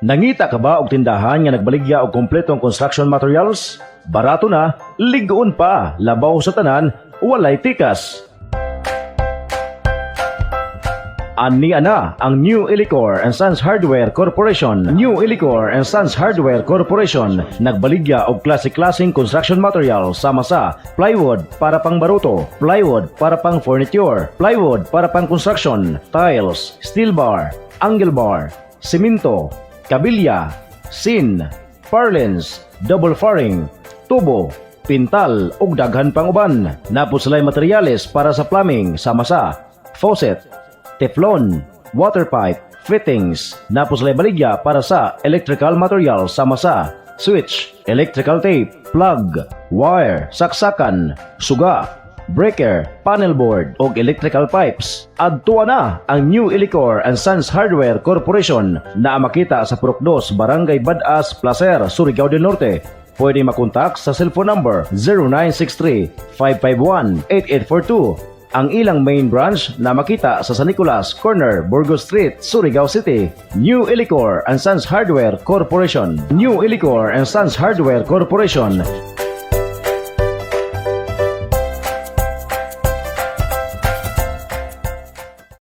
Nangita ka ba og tindahan nga nagbaligya og kompletong construction materials? Barato na, ligoon pa, labaw sa tanan, walay tikas. Ani ana ang New Elicor and Sons Hardware Corporation. New Elicor and Sons Hardware Corporation nagbaligya og klase-klaseng construction material sama sa plywood para pang baruto, plywood para pang furniture, plywood para pang construction, tiles, steel bar, angle bar, simento, kabilya, sin, purlins, double faring, tubo, pintal ug daghan pang uban. Napos sila'y materyales para sa plumbing sama sa faucet, teflon, water pipe, fittings. Napos sila'y baligya para sa electrical material sama sa switch, electrical tape, plug, wire, saksakan, suga, breaker, panel board ug electrical pipes. Adtuan na ang New Elicor and Sons Hardware Corporation na makita sa Purok 2, Barangay Badas, Placer, Surigao del Norte. Pwede makontak sa cellphone number 0963-551-8842. Ang ilang main branch na makita sa San Nicolas Corner, Burgos Street, Surigao City. New Elicor and Sons Hardware Corporation. New Elicor and Sons Hardware Corporation.